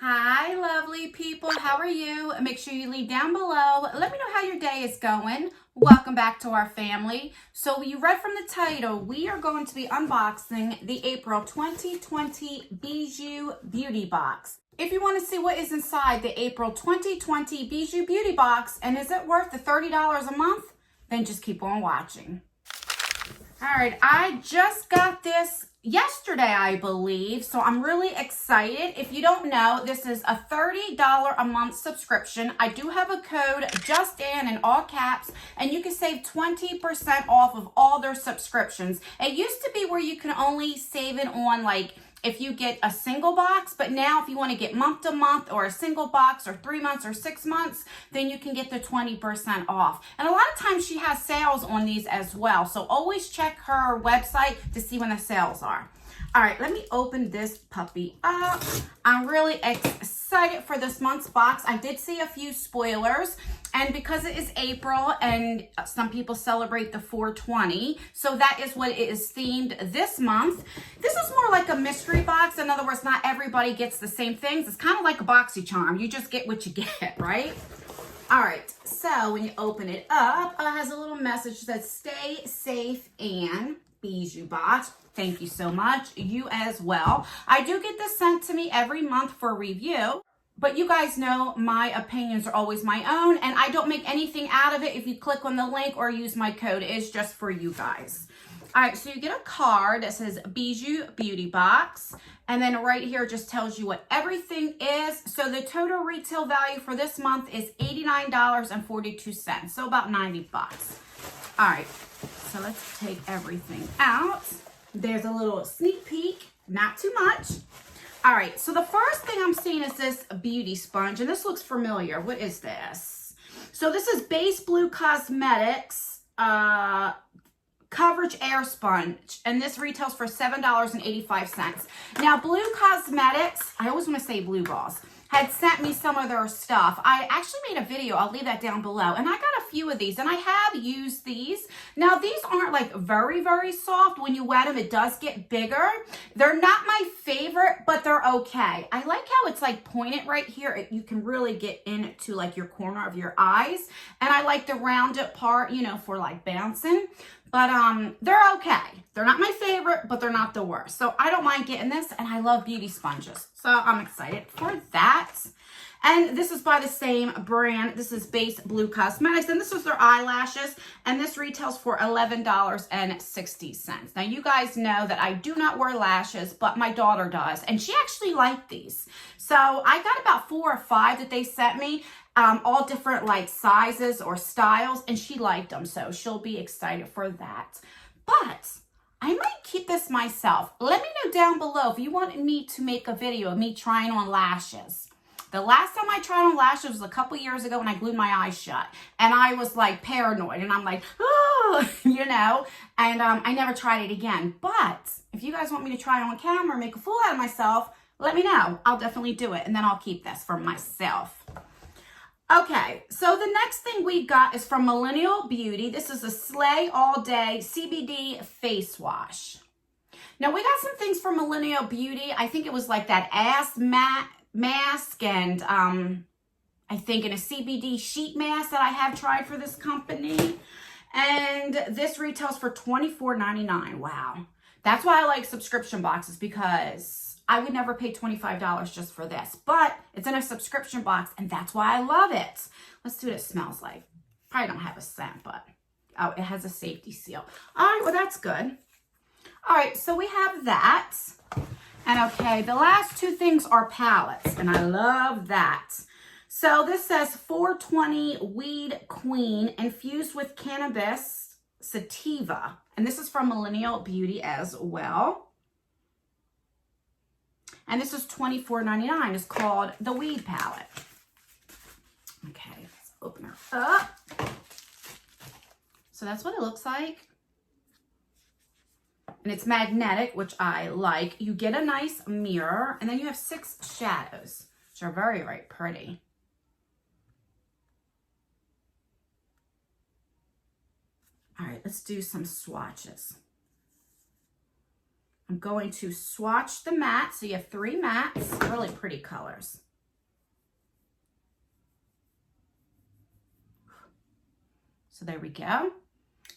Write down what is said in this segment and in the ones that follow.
Hi, lovely people. How are you? Make sure you leave down below. Let me know how your day is going. Welcome back to our family. So you read from the title, we are going to be unboxing the April 2020 Bijou Beauty Box. If you want to see what is inside the April 2020 Bijou Beauty Box and is it worth the $30 a month, then just keep on watching. All right, I just got this yesterday, I believe, so I'm really excited. If you don't know, this is a $30 a month subscription. I do have a code, JUSTIN in all caps, and you can save 20% off of all their subscriptions. It used to be where you can only save it on like if you get a single box, but now if you want to get month to month or a single box or 3 months or 6 months, then you can get the 20% off. And a lot of times she has sales on these as well. So always check her website to see when the sales are. All right, let me open this puppy up. I'm really excited for this month's box. I did see a few spoilers, and because it is April and some people celebrate the 420, so that is what it is themed this month. This is more like a mystery box. In other words, not everybody gets the same things. It's kind of like a BoxyCharm. You just get what you get, right? All right, so when you open it up, it has a little message that says, "Stay safe and Bijou Box." Thank you so much. You as well. I do get this sent to me every month for review, but you guys know my opinions are always my own, and I don't make anything out of it if you click on the link or use my code. It's just for you guys. All right, so you get a card that says Bijou Beauty Box, and then right here just tells you what everything is. So the total retail value for this month is $89.42, so about 90 bucks. All right, so let's take everything out. There's a little sneak peek, not too much. All right, so the first thing I'm seeing is this beauty sponge, and this looks familiar. What is this? So this is Base Blue Cosmetics Coverage Air Sponge, and this retails for $7.85. Now, Blue Cosmetics, I always want to say Blue Balls, had sent me some of their stuff. I actually made a video, I'll leave that down below, and I got a few of these, and I have used these. Now, these aren't like very, very soft. When you wet them, it does get bigger. They're not my favorite, but they're okay. I like how it's like pointed right here. You can really get into like your corner of your eyes, and I like the rounded part, you know, for like bouncing. But they're okay. They're not my favorite, but they're not the worst. So I don't mind getting this, and I love beauty sponges. So I'm excited for that. And this is by the same brand. This is Base Blue Cosmetics, and this is their eyelashes, and this retails for $11.60. Now, you guys know that I do not wear lashes, but my daughter does, and she actually liked these. So I got about 4 or 5 that they sent me, all different like sizes or styles, and she liked them, so she'll be excited for that. But I might keep this myself. Let me know down below if you want me to make a video of me trying on lashes. The last time I tried on lashes was a couple years ago when I glued my eyes shut, and I was like paranoid, and I'm like, oh, you know, and I never tried it again. But if you guys want me to try it on camera or make a fool out of myself, let me know. I'll definitely do it, and then I'll keep this for myself. Okay, so the next thing we got is from Millennial Beauty. This is a Slay All Day CBD face wash. Now, we got some things from Millennial Beauty. I think it was like that ass mask and I think in a CBD sheet mask that I have tried for this company. And this retails for $24.99. Wow. That's why I like subscription boxes, because I would never pay $25 just for this, but it's in a subscription box, and that's why I love it. Let's see what it smells like. Probably don't have a scent, but oh, it has a safety seal. All right, well, that's good. All right, so we have that. And okay, the last 2 things are palettes, and I love that. So this says 420 Weed Queen infused with cannabis sativa, and this is from Millennial Beauty as well. And this is $24.99. It's called the Weed Palette. Okay, let's open her up. So that's what it looks like. And it's magnetic, which I like. You get a nice mirror, and then you have 6 shadows, which are very, very pretty. All right, let's do some swatches. I'm going to swatch the matte. So you have 3 mattes, really pretty colors. So there we go.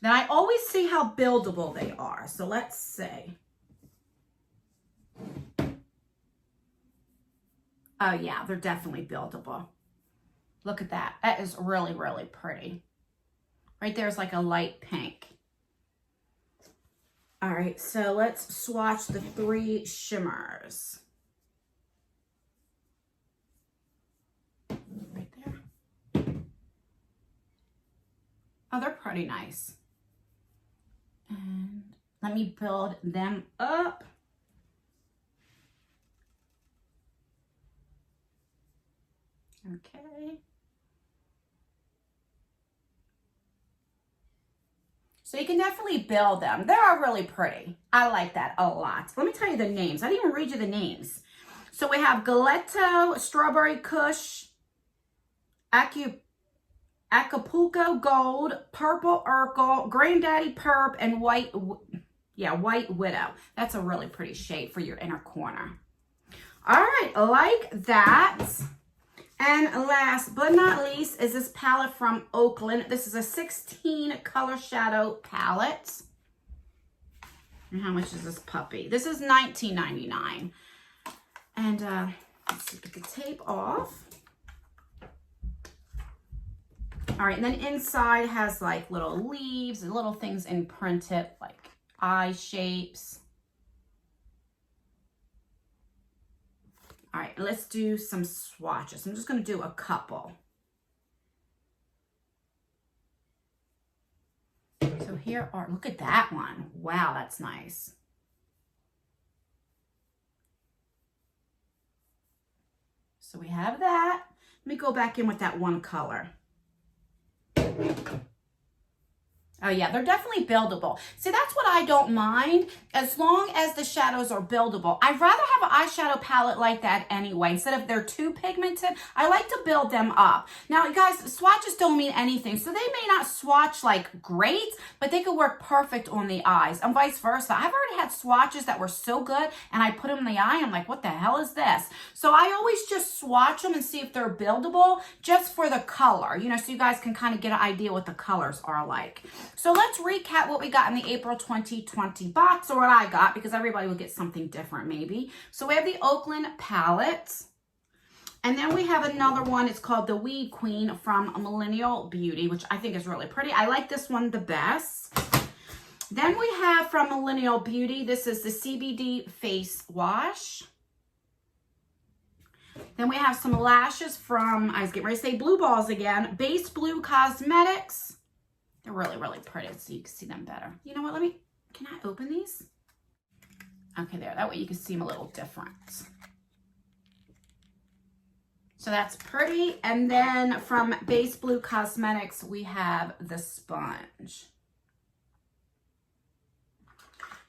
Then I always see how buildable they are. So let's see. Oh yeah, they're definitely buildable. Look at that. That is really, really pretty. Right there's like a light pink. All right, so let's swatch the 3 shimmers. Right there. Oh, they're pretty nice. And let me build them up. Okay. So you can definitely build them. They are really pretty. I like that a lot. Let me tell you the names. I didn't even read you the names. So we have Galetto, Strawberry Kush, Acapulco Gold, Purple Urkel, Granddaddy Perp, and White Widow. That's a really pretty shade for your inner corner. All right, like that. And last but not least is this palette from Oakland. This is a 16 color shadow palette. And how much is this puppy? This is $19.99. And let's see, get the tape off. All right, and then inside has like little leaves and little things imprinted, like eye shapes. All right, let's do some swatches. I'm just going to do a couple. So here are, look at that one. Wow, that's nice. So we have that. Let me go back in with that one color. Oh yeah, they're definitely buildable. See, that's what I don't mind, as long as the shadows are buildable. I'd rather have an eyeshadow palette like that anyway. Instead of they're too pigmented, I like to build them up. Now, you guys, swatches don't mean anything. So they may not swatch like great, but they could work perfect on the eyes and vice versa. I've already had swatches that were so good and I put them in the eye. I'm like, what the hell is this? So I always just swatch them and see if they're buildable just for the color, you know, so you guys can kind of get an idea what the colors are like. So let's recap what we got in the April 2020 box, or what I got, because everybody will get something different maybe. So we have the Oakland Palette. And then we have another one. It's called the Weed Queen from Millennial Beauty, which I think is really pretty. I like this one the best. Then we have from Millennial Beauty, this is the CBD Face Wash. Then we have some lashes from, I was getting ready to say Blue Balls again, Base Blue Cosmetics. They're really, really pretty, so you can see them better. You know what, can I open these? Okay, there, that way you can see them a little different. So that's pretty. And then from Base Blue Cosmetics, we have the sponge.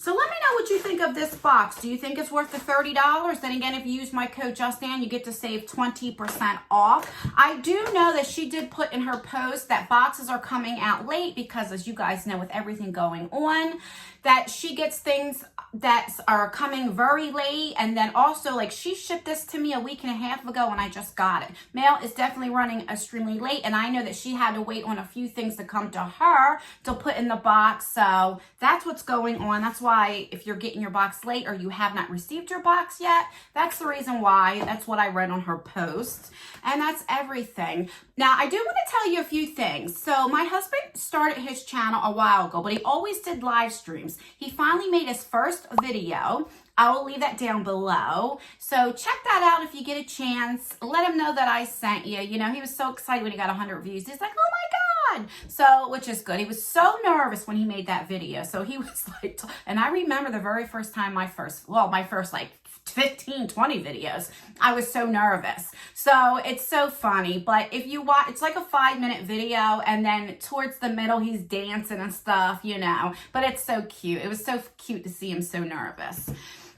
So let me know what you think of this box. Do you think it's worth the $30? Then again, if you use my code JustAnn, you get to save 20% off. I do know that she did put in her post that boxes are coming out late because, as you guys know, with everything going on, that she gets things that are coming very late. And then also, like, she shipped this to me a week and a half ago and I just got it. Mail is definitely running extremely late, and I know that she had to wait on a few things to come to her to put in the box. So that's what's going on. That's why if you're getting your box late or you have not received your box yet, that's the reason why. That's what I read on her post. And that's everything. Now, I do want to tell you a few things. So my husband started his channel a while ago, but he always did live streams. He finally made his first video. I will leave that down below. So check that out if you get a chance. Let him know that I sent you. You know, he was so excited when he got 100 views. He's like, oh my God. So, which is good. He was so nervous when he made that video. So he was like, and I remember the very first time my first like 15, 20 videos, I was so nervous. So it's so funny. But if you watch, it's like a 5-minute video, and then towards the middle, he's dancing and stuff, you know, but it's so cute. It was so cute to see him so nervous.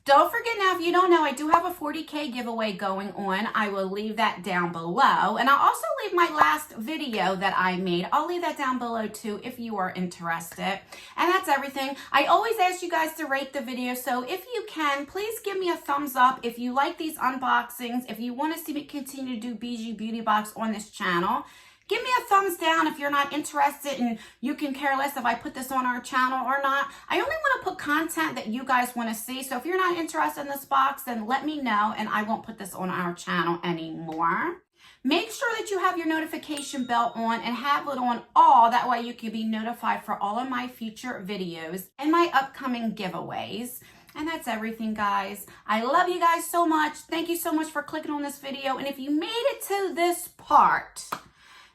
Don't forget now, if you don't know, I do have a 40K giveaway going on. I will leave that down below. And I'll also leave my last video that I made. I'll leave that down below too if you are interested. And that's everything. I always ask you guys to rate the video. So if you can, please give me a thumbs up if you like these unboxings. If you want to see me continue to do BIJOU Beauty Box on this channel, Give me a thumbs down if you're not interested, and you can care less if I put this on our channel or not. I only want to put content that you guys want to see. So if you're not interested in this box, then let me know and I won't put this on our channel anymore. Make sure that you have your notification bell on and have it on all. That way you can be notified for all of my future videos and my upcoming giveaways. And that's everything, guys. I love you guys so much. Thank you so much for clicking on this video. And if you made it to this part,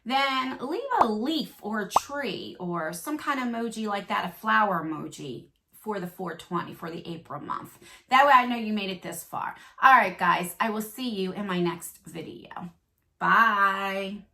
then leave a leaf or a tree or some kind of emoji like that, a flower emoji for the 420 for the April month. That way I know you made it this far. All right, guys, I will see you in my next video. Bye.